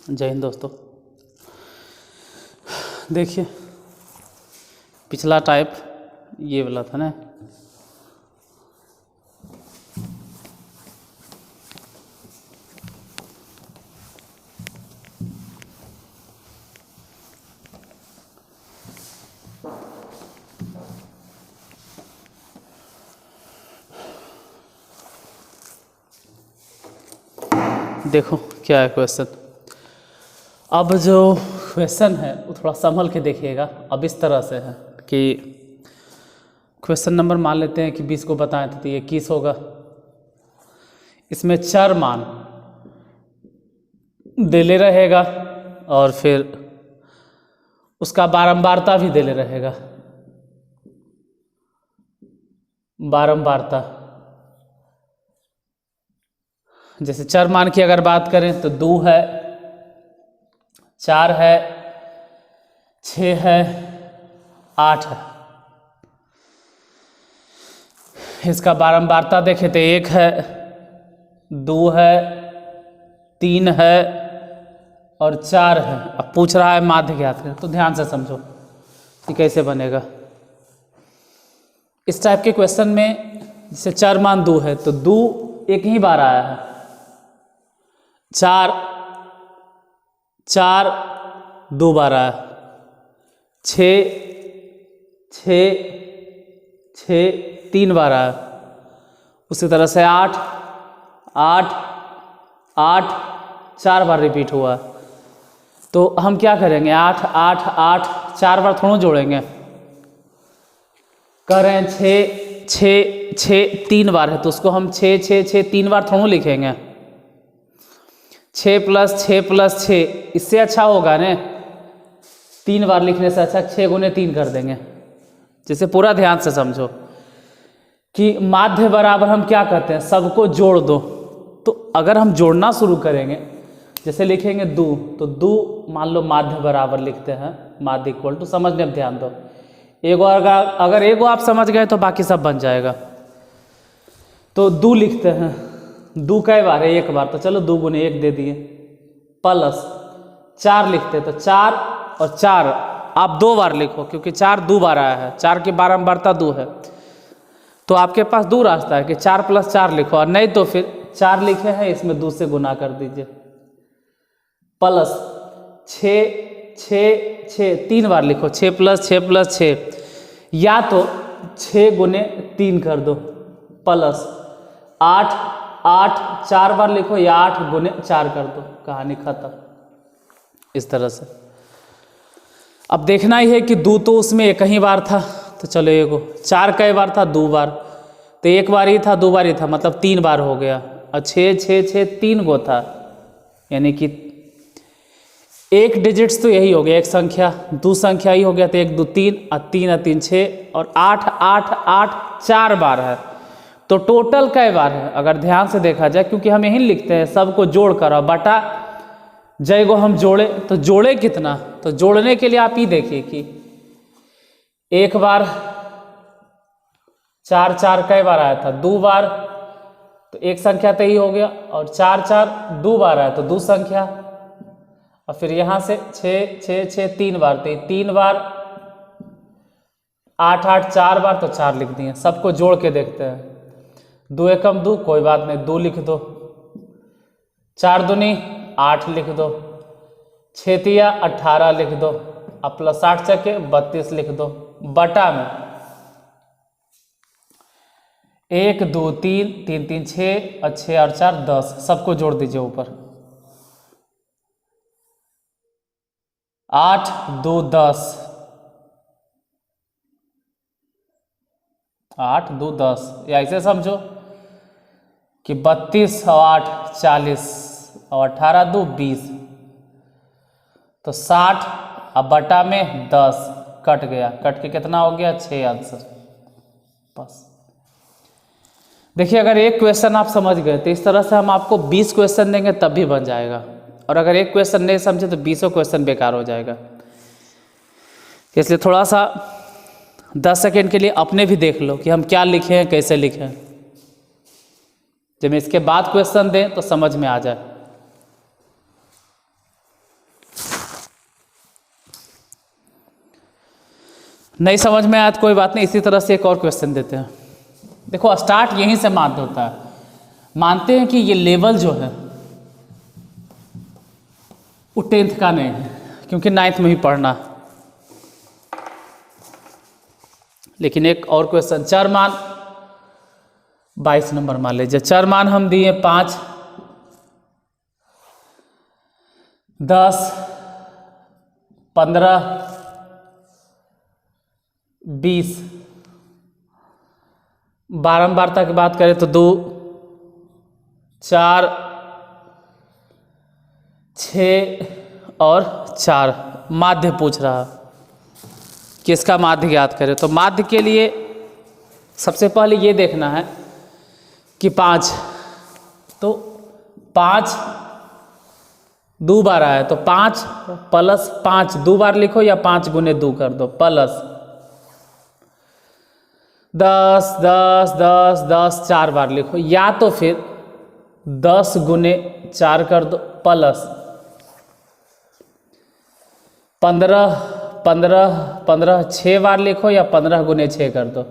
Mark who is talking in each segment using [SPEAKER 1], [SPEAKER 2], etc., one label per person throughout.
[SPEAKER 1] जय हिंद दोस्तों। देखिए पिछला टाइप ये वाला था ना, देखो क्या है क्वेश्चन। अब जो क्वेश्चन है वो थोड़ा संभल के देखिएगा। अब इस तरह से है कि क्वेश्चन नंबर मान लेते हैं कि 20 को बताएं तो ये 21 होगा। इसमें चर मान देले रहेगा और फिर उसका बारंबारता भी देले रहेगा। बारंबारता जैसे चर मान की अगर बात करें तो 2 है, 4 है, 6 है, 8 है। इसका बारंबारता देखें तो 1 है, 2 है, 3 है और 4 है। अब पूछ रहा है माध्य ज्ञात करें, तो ध्यान से समझो कि कैसे बनेगा। इस टाइप के क्वेश्चन में जैसे चर मान 2 है तो 2 एक ही बार आया है, 4 2 बार आया, 6 3 बार आया। उसी तरह से 8 4 बार रिपीट हुआ। तो हम क्या करेंगे, 8 8 8 4 बार थोड़ा जोड़ेंगे, कह रहे हैं 6 3 बार है तो उसको हम 6 6 6 3 बार थोड़ा लिखेंगे। 6 + 6 इससे अच्छा होगा ना, 3 बार लिखने से अच्छा 6 × 3 कर देंगे। जैसे पूरा ध्यान से समझो कि माध्य बराबर हम क्या करते हैं, सबको जोड़ दो। तो अगर हम जोड़ना शुरू करेंगे, जैसे लिखेंगे 2 तो 2 मान लो माध्य बराबर लिखते हैं, माध्य इक्वल टू, समझने में ध्यान दो। एगो अगर एगो आप समझ गए तो बाकी सब बन जाएगा। तो 2 लिखते हैं, 2 कई बार है, 1 बार, तो चलो 2 × 1 दे दिए, प्लस 4 लिखते तो 4 और 4 आप 2 बार लिखो क्योंकि 4 2 बार आया है, 4 की बारंबारता 2 है। तो आपके पास 2 रास्ता है कि 4 + 4 लिखो, और नहीं तो फिर 4 लिखे हैं इसमें 2 से गुना कर दीजिए, प्लस 6 3 बार लिखो, 6 + 6 या तो 6 × 3 कर दो, प्लस 8 4 बार लिखो या 8 × 4 कर दो, कहानी खत्म। इस तरह से अब देखना ही है कि 2 तो उसमें एक ही बार था, तो चलो एगो 4 कई बार था, 2 बार, तो 1 बार ही था, 2 बार ही था, मतलब 3 बार हो गया। और 6 3 गो था, यानी कि 1 डिजिट्स तो यही हो गया, एक संख्या, 2 संख्या ही हो गया, तो 1 2 3 और 3 और 3 6 और 8 8 8 4 बार है। तो टोटल कई बार है अगर ध्यान से देखा जाए, क्योंकि हम यही लिखते हैं सबको जोड़ कर और बटा जय को हम जोड़े, तो जोड़े कितना, तो जोड़ने के लिए आप ही देखिए कि 1 बार 4 कई बार आया था, 2 बार, तो एक संख्या तो ही हो गया, और 4 2 बार आया तो 2 संख्या, और फिर यहाँ से 6 3 बार, तो 3 बार, 8 8 4 बार, तो 4 लिख दिए। सबको जोड़ के देखते हैं, 2 एकम 2, कोई बात नहीं, 2 लिख दो, 4 दूनी 8 लिख दो, 6 तिया 18 लिख दो, अब प्लस 8 चके 32 लिख दो, बटा में 1 2 3 3 3 6 और 6 और 4 10, सबको जोड़ दीजिए ऊपर, 8 2 10, 8 2 10, या ऐसे समझो कि 32 और 8 40 और 18 2 20, तो 60 अब बटा में 10 कट गया, कट के कितना हो गया, 6 आंसर। बस देखिए, अगर एक क्वेश्चन आप समझ गए तो इस तरह से हम आपको 20 क्वेश्चन देंगे तब भी बन जाएगा, और अगर एक क्वेश्चन नहीं समझे तो 20 क्वेश्चन बेकार हो जाएगा। इसलिए थोड़ा सा 10 सेकेंड के लिए अपने भी देख लो कि हम क्या लिखे हैं, कैसे लिखे हैं। जब मैं इसके बाद क्वेश्चन दें तो समझ में आ जाए। नहीं समझ में आया तो कोई बात नहीं, इसी तरह से एक और क्वेश्चन देते हैं। देखो स्टार्ट यहीं से माध्य होता है। मानते हैं कि ये लेवल जो है वो 10th का नहीं है, क्योंकि 9th में ही पढ़ना। लेकिन एक और क्वेश्चन, चर मान 22 नंबर मान लीजिए। चर मान हम दिए 5, 10, 15, 20। बारंबारता की बात करें तो 2, 4, 6 और 4। माध्य पूछ रहा, किसका माध्य ज्ञात करें। तो माध्य के लिए सबसे पहले ये देखना है कि 5, तो 5 2 बार आया, तो 5 प्लस 5 2 बार लिखो या 5 गुने 2 कर दो, प्लस 10 10 10 10 4 बार लिखो, या तो फिर 10 गुने 4 कर दो, प्लस 15 15 15 6 बार लिखो या 15 गुने 6 कर दो,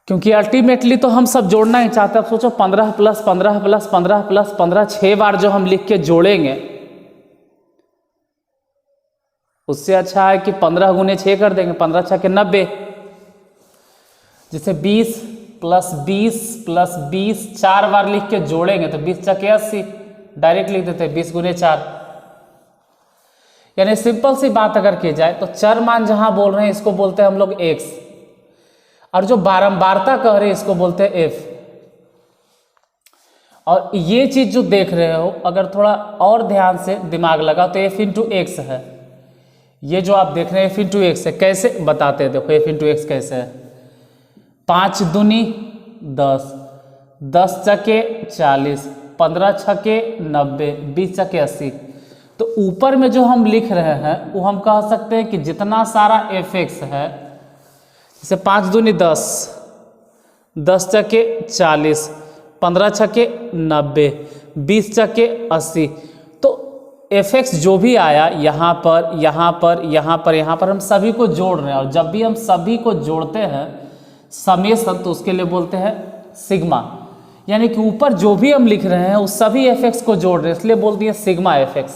[SPEAKER 1] क्योंकि अल्टीमेटली तो हम सब जोड़ना ही चाहते हैं। अब सोचो 15 प्लस 15 प्लस 15 प्लस 15 6 बार जो हम लिख के जोड़ेंगे, उससे अच्छा है कि 15 गुने 6 कर देंगे, 15 6 के 90। जैसे 20 प्लस 20 प्लस 20 4 बार लिख के जोड़ेंगे तो 20 6 के 80, डायरेक्ट लिख देते हैं 20 गुने 4। यानी सिंपल सी बात अगर की जाए तो चर मान जहां बोल रहे हैं इसको बोलते हैं हम लोग x, और जो बारंबारता कह रहे हैं इसको बोलते हैं f। और ये चीज जो देख रहे हो अगर थोड़ा और ध्यान से दिमाग लगा तो f इंटू एक्स है। ये जो आप देख रहे हैं f इंटू एक्स है, कैसे बताते हैं देखो f इंटू एक्स कैसे है। 5 दूनी 10, 10 चके 40, 15 छके 90, 20 चके 80। तो ऊपर में जो हम लिख रहे हैं वो हम कह सकते हैं कि जितना सारा fx है, जैसे 5 दूनी 10, 10 चके 40, 15 छके 90, 20 चके 80। तो fx जो भी आया यहाँ पर यहाँ पर यहाँ पर यहाँ पर हम सभी को जोड़ रहे हैं, और जब भी हम सभी को जोड़ते हैं समेशन तो उसके लिए बोलते हैं सिग्मा। यानी कि ऊपर जो भी हम लिख रहे हैं उस सभी fx को जोड़ रहे हैं, इसलिए बोल दिए सिग्मा fx।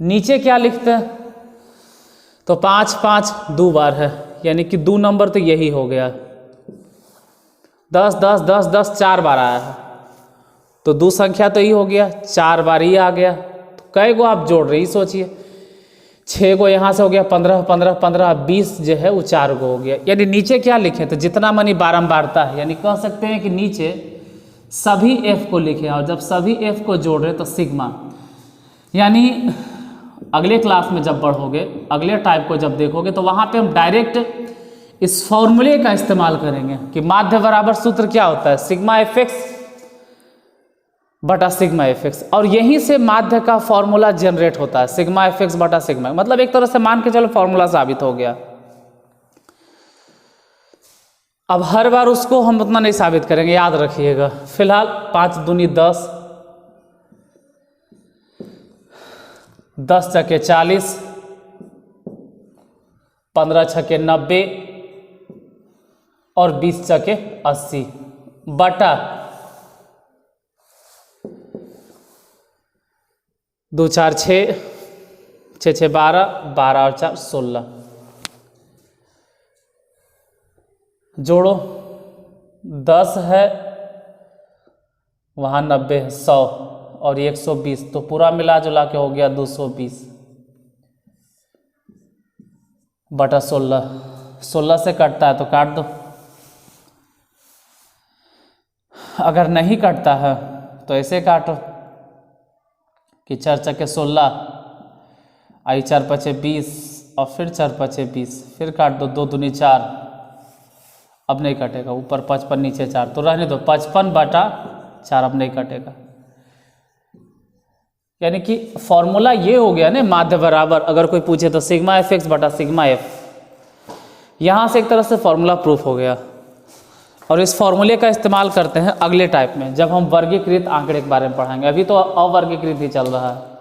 [SPEAKER 1] नीचे क्या लिखते हैं तो 5 5 2 बार है, यानी कि 2 नंबर तो यही हो गया। 10 10 10 10 4 बार आया है तो 2 संख्या तो ही हो गया, 4 बार ही आ गया। तो कई गो आप जोड़ रही सोचिए, 6 को यहाँ से हो गया 15 15 15 20 जो है वो 4 गो हो गया। यानी नीचे क्या लिखे तो जितना मनी बारंबारता है, यानी कह सकते हैं कि नीचे सभी f को लिखे, और जब सभी f को जोड़ रहे तो सिग्मा। यानी अगले क्लास में जब पढ़ोगे, अगले टाइप को जब देखोगे तो वहाँ पे हम डायरेक्ट इस फॉर्मूले का इस्तेमाल करेंगे कि माध्य बराबर सूत्र क्या होता है, सिग्मा fx बटा सिग्मा fx। और यहीं से माध्य का फॉर्मूला जनरेट होता है, सिग्मा fx बटा सिग्मा। मतलब एक तरह से मान के चलो फॉर्मूला साबित हो गया। अब हर बार उसको हम उतना नहीं साबित करेंगे, याद रखिएगा। फिलहाल 5 दूनी 10, 10 चके 40, 15 छके 90 और 20 चके 80 बटा 2 4 6, 6 6 12, 12 और 4 16। जोड़ो 10 है वहाँ 90 है 100 और 120, तो पूरा मिला जुला के हो गया 220 बटा 16। 16 से कटता है तो काट दो, अगर नहीं कटता है तो ऐसे काटो कि 4 चके 16, आई 4 पचे 20 और फिर 4 पचे 20, फिर काट दो, 2 दूनी 4। अब नहीं कटेगा, ऊपर 55 नीचे 4 तो रहने दो, 55 बटा 4 अब नहीं कटेगा। यानी कि फॉर्मूला ये हो गया ना माध्य बराबर, अगर कोई पूछे तो सिग्मा fx बटा सिग्मा f। यहाँ से एक तरह से फॉर्मूला प्रूफ हो गया। और इस फॉर्मूले का इस्तेमाल करते हैं अगले टाइप में, जब हम वर्गीकृत आंकड़े के बारे में पढ़ाएंगे। अभी तो अवर्गीकृत ही चल रहा है।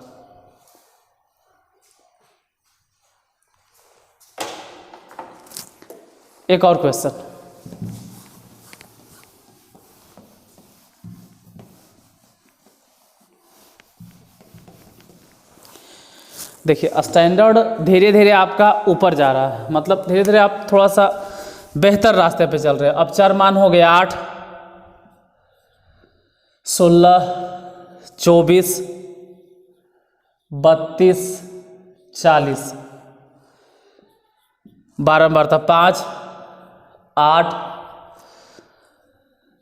[SPEAKER 1] एक और क्वेश्चन, देखिए स्टैंडर्ड धीरे धीरे आपका ऊपर जा रहा है, मतलब धीरे धीरे आप थोड़ा सा बेहतर रास्ते पे चल रहे हैं। अब चार मान हो गया 8, 16, 24, 32, 40, बारंबार था 5, 8,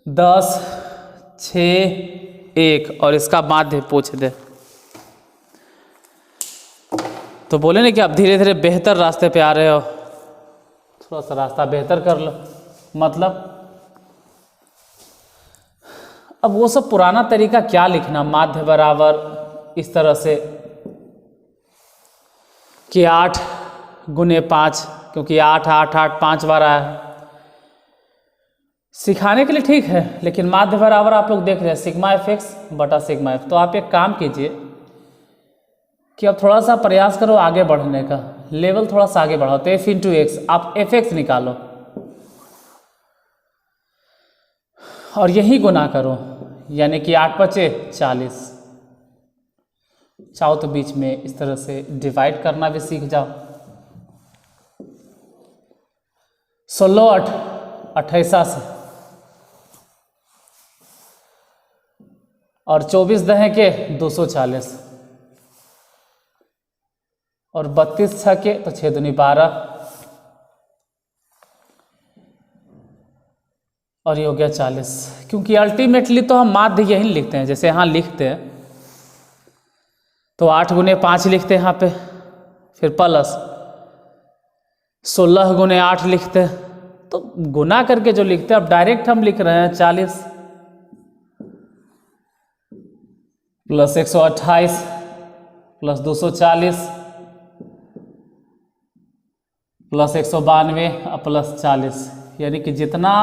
[SPEAKER 1] 10, 6, 1 और इसका माध्य पूछ दे तो बोले ना कि आप धीरे धीरे बेहतर रास्ते पे आ रहे हो, थोड़ा सा रास्ता बेहतर कर लो। मतलब अब वो सब पुराना तरीका क्या लिखना, माध्य बराबर इस तरह से कि 8 गुने 5, क्योंकि 8 8 8 5 बार आया है, सिखाने के लिए ठीक है, लेकिन माध्य बराबर आप लोग देख रहे हैं सिग्मा एफ एक्स बटा सिग्मा एफ। तो आप एक काम कीजिए कि अब थोड़ा सा प्रयास करो आगे बढ़ने का, लेवल थोड़ा सा आगे बढ़ाओ। तो एफ इंटू एक्स, आप एफ एक्स निकालो और यही गुना करो, यानी कि 8 पचे 40। चाहो तो बीच में इस तरह से डिवाइड करना भी सीख जाओ। 16 8 28 और 24 दहे के 240 और 32 6 के तो 6 दूनी 12 और ये हो गया 40। क्योंकि अल्टीमेटली तो हम माध्य यही लिखते हैं, जैसे यहाँ लिखते हैं तो 8 गुने 5 लिखते हैं यहाँ पे, फिर प्लस 16 गुने 8 लिखते हैं, तो गुना करके जो लिखते हैं अब डायरेक्ट हम लिख रहे हैं 40 प्लस 128 प्लस 240 प्लस 192 और प्लस 40, यानी कि जितना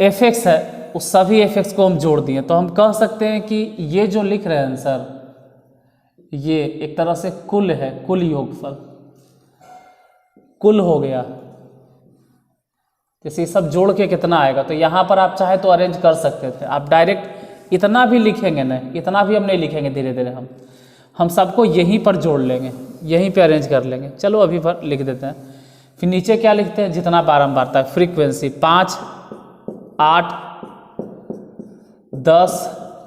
[SPEAKER 1] एफ एक्स है उस सभी एफ एक्स को हम जोड़ दिए। तो हम कह सकते हैं कि ये जो लिख रहे हैं आंसर, ये एक तरह से कुल है, कुल योगफल कुल हो गया। जैसे सब जोड़ के कितना आएगा, तो यहाँ पर आप चाहे तो अरेंज कर सकते थे। आप डायरेक्ट इतना भी लिखेंगे नहीं, इतना भी हम नहीं लिखेंगे, धीरे धीरे हम सबको यहीं पर जोड़ लेंगे, यहीं पे अरेंज कर लेंगे। चलो अभी पर लिख देते हैं। फिर नीचे क्या लिखते हैं, जितना बारंबारता है, फ्रीक्वेंसी 5 8 10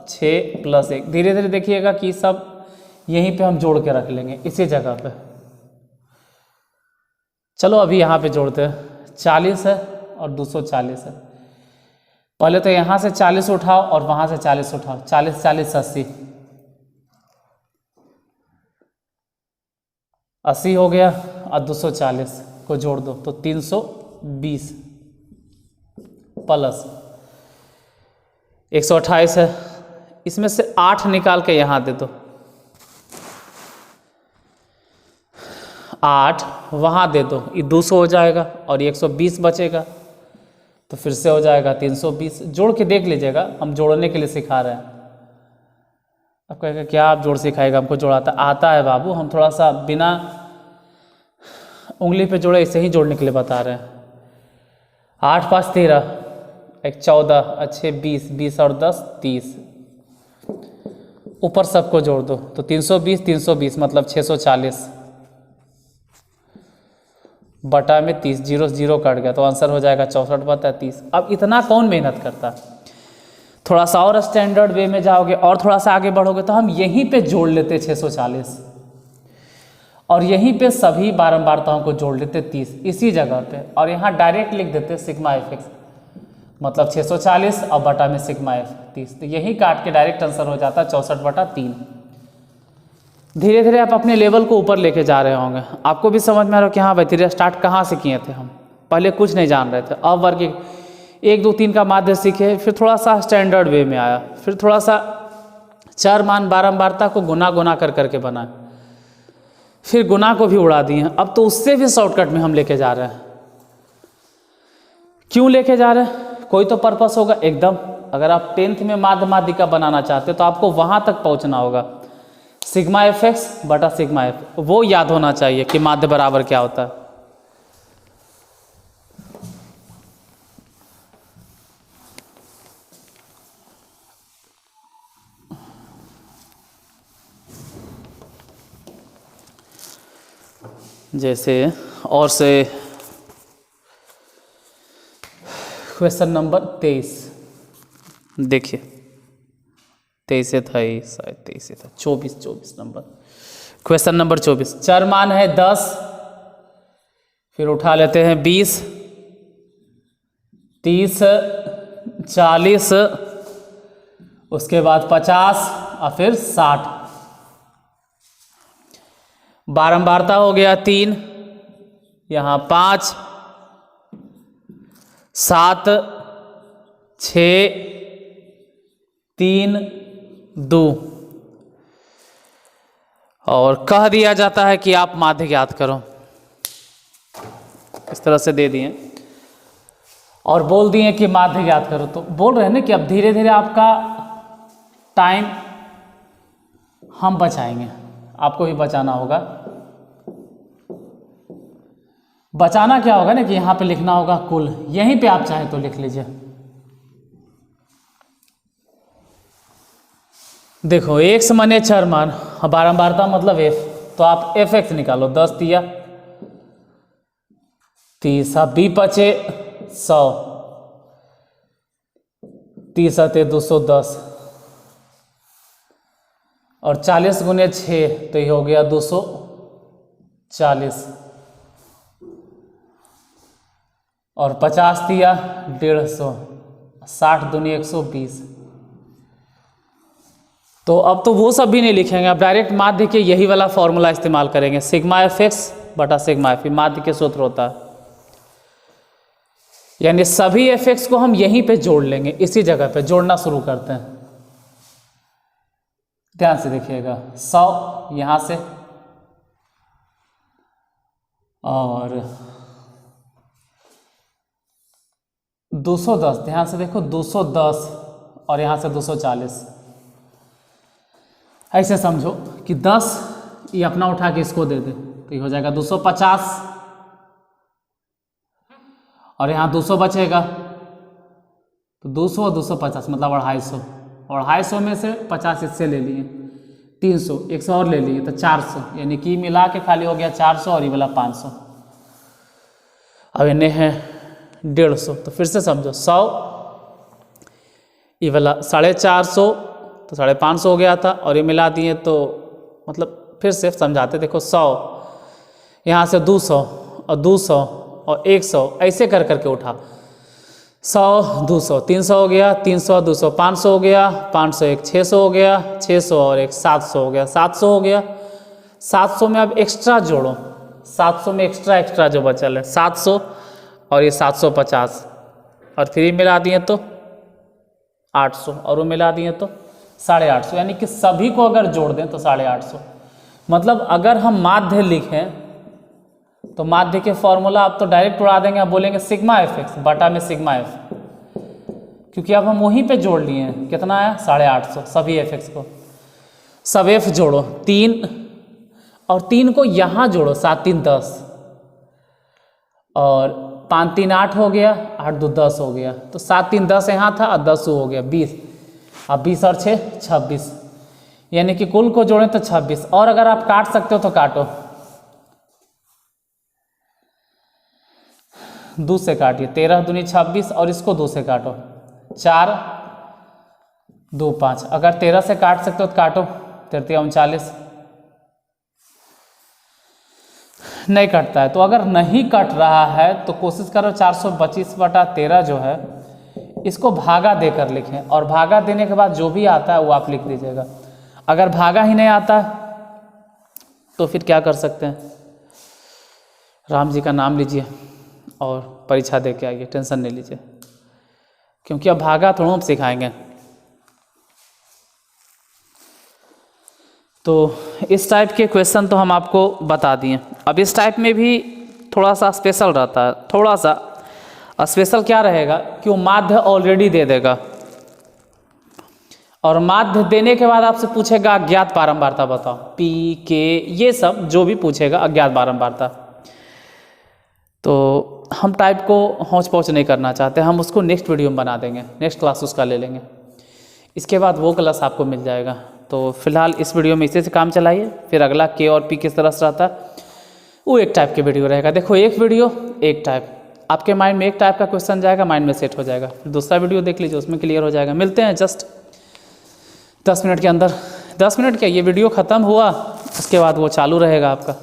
[SPEAKER 1] 6 प्लस 1। धीरे धीरे देखिएगा कि सब यहीं पे हम जोड़ के रख लेंगे इसी जगह पे। चलो अभी यहाँ पे जोड़ते हैं, 40 है और 240 है। पहले तो यहाँ से 40 उठाओ और वहाँ से 40 उठाओ, 40 40 80 80 हो गया और 240 को जोड़ दो तो 320 प्लस 128 है। इसमें से 8 निकाल के यहाँ दे दो, 8 वहाँ दे दो, ये 200 हो जाएगा और 120 बचेगा, तो फिर से हो जाएगा 320। जोड़ के देख लीजिएगा, हम जोड़ने के लिए सिखा रहे हैं। अब कहेगा क्या आप जोड़ सिखाएगा, हमको जोड़ाता आता है बाबू, हम थोड़ा सा बिना उंगली पे जोड़े ऐसे ही जोड़ने के लिए बता रहे हैं। 8 5 13, 1 14, अच्छे 20, 20 और 10 30, ऊपर सबको जोड़ दो तो 320 320 मतलब 640 बटा में 30, 0 0 कट गया तो आंसर हो जाएगा 64 बटा 30। अब इतना कौन मेहनत करता, थोड़ा सा और स्टैंडर्ड वे में जाओगे और थोड़ा सा आगे बढ़ोगे तो हम यहीं पे जोड़ लेते 640 और यहीं पे सभी बारंबारताओं को जोड़ लेते 30 इसी जगह पे, और यहाँ डायरेक्ट लिख देते सिग्मा एफ एक्स मतलब 640 और बटा में सिग्मा एफ 30। तो यही काट के डायरेक्ट आंसर हो जाता 64 बटा 3। धीरे धीरे आप अपने लेवल को ऊपर लेके जा रहे होंगे, आपको भी समझ में आ रहा हो कि हाँ भाई धीरे स्टार्ट कहाँ से किए थे हम, पहले कुछ नहीं जान रहे थे। अब वर्ग 1 2 3 का माध्य सीखे, फिर थोड़ा सा स्टैंडर्ड वे में आया, फिर थोड़ा सा चर मान बारंबारता को गुना गुना कर करके बनाए, फिर गुना को भी उड़ा दिए हैं। अब तो उससे भी शॉर्टकट में हम लेके जा रहे हैं। क्यों लेके जा रहे हैं? कोई तो पर्पस होगा एकदम। अगर आप 10th में माध्य माध्यिका बनाना चाहते हो तो आपको वहां तक पहुंचना होगा। सिग्मा एफ एक्स बटा सिग्मा एफ, वो याद होना चाहिए कि माध्य बराबर क्या होता है। जैसे और से क्वेश्चन नंबर 23 देखिए, 23 था ही शायद, 23 था, 24 नंबर, क्वेश्चन नंबर 24। चर मान है 10, फिर उठा लेते हैं 20, 30, 40, उसके बाद 50 और फिर 60। बारंबारता हो गया 3, यहाँ 5, 7, 6, 3, 2 और कह दिया जाता है कि आप माध्य ज्ञात करो। इस तरह से दे दिए और बोल दिए कि माध्य ज्ञात करो। तो बोल रहे हैं ना कि अब धीरे धीरे आपका टाइम हम बचाएंगे, आपको भी बचाना होगा। बचाना क्या होगा ना कि यहाँ पे लिखना होगा कुल, यहीं पे आप चाहें तो लिख लीजिए। देखो x मने चर मान, बारंबारता मतलब f, तो आप एफ एक्स निकालो। 10 दिया 30, 20 बचे 100, 30 आते 210 और 40 गुने 6 तो ये हो गया 240 और 50 दिया 150, 60 दूनी 120। तो अब तो वो सब भी नहीं लिखेंगे, अब डायरेक्ट माध्य के यही वाला फॉर्मूला इस्तेमाल करेंगे, सिग्मा एफ एक्स बटा सिग्मा एफ, माध्य के सूत्र होता है। यानी सभी एफ एक्स को हम यहीं पे जोड़ लेंगे, इसी जगह पे जोड़ना शुरू करते हैं। ध्यान से देखिएगा, 100 यहां से और 210, ध्यान से देखो 210 और यहां से 240। ऐसे समझो कि 10 ये अपना उठा के इसको दे दे तो ये हो जाएगा 250 और यहाँ 200 बचेगा तो 200 और 250 मतलब 250, और 250 में से 50 इससे ले लिए, 300, 100 और ले लिए तो 400, यानी कि मिला के खाली हो गया 400 और ये वाला 500। अब इन्हें है 150, तो फिर से समझो 100 ये वाला 450 तो 550 हो गया था और ये मिला दिए तो मतलब फिर से समझाते। देखो 100 यहाँ से 200 और 200 और 100 ऐसे कर करके उठा, 100 200 300 हो गया, 300 200 500 हो गया, 500 एक 600 हो गया, 600 और एक 700 हो गया, 700 हो गया। 700 में अब एक्स्ट्रा जोड़ो, 700 में एक्स्ट्रा जो बचल है 700 और ये 750 और फिर मिला दिए तो 800 और वो मिला दिए तो 850, यानी कि सभी को अगर जोड़ दें तो 850। मतलब अगर हम माध्य लिखें तो माध्य के फॉर्मूला आप तो डायरेक्ट उड़ा देंगे, आप बोलेंगे सिग्मा एफ एक्स बटा में सिग्मा एफ, क्योंकि अब हम वहीं पे जोड़ लिए हैं। कितना है 850, सभी एफ एक्स को, सब एफ जोड़ो 3 और 3 को यहाँ जोड़ो, 7 3 10 और 5 3 8 हो गया, 8 2 10 हो गया, तो 7 3 10 यहाँ था और 10 हो गया 20, अब 20 और 6 26, यानी कि कुल को जोड़ें तो 26। और अगर आप काट सकते हो तो काटो, 2 से काटिए, 13 दूनी 26 और इसको 2 से काटो, 4 2 5। अगर 13 से काट सकते हो तो काटो, 13 39 नहीं कटता है। तो अगर नहीं कट रहा है तो कोशिश करो 425 बटा 13 जो है इसको भागा देकर लिखें, और भागा देने के बाद जो भी आता है वो आप लिख दीजिएगा। अगर भागा ही नहीं आता तो फिर क्या कर सकते हैं, राम जी का नाम लीजिए और परीक्षा दे के आइए, टेंशन नहीं लीजिए, क्योंकि अब भागा थोड़ा हम सिखाएंगे। तो इस टाइप के क्वेश्चन तो हम आपको बता दिए। अब इस टाइप में भी थोड़ा सा स्पेशल रहता है। थोड़ा सा स्पेशल क्या रहेगा कि वो माध्य ऑलरेडी दे देगा, और माध्य देने के बाद आपसे पूछेगा अज्ञात बारंबारता बताओ, पी के ये सब जो भी पूछेगा अज्ञात बारंबारता। तो हम टाइप को हौच पौच नहीं करना चाहते, हम उसको नेक्स्ट वीडियो में बना देंगे, नेक्स्ट क्लास उसका ले लेंगे, इसके बाद वो क्लास आपको मिल जाएगा। तो फिलहाल इस वीडियो में इसी से काम चलाइए, फिर अगला के और पी किस तरह से रहता है वो एक टाइप के वीडियो रहेगा। देखो एक वीडियो एक टाइप, आपके माइंड में एक टाइप का क्वेश्चन जाएगा, माइंड में सेट हो जाएगा, फिर दूसरा वीडियो देख लीजिए, उसमें क्लियर हो जाएगा। मिलते हैं जस्ट 10 मिनट के अंदर। 10 मिनट क्या, ये वीडियो ख़त्म हुआ उसके बाद वो चालू रहेगा आपका।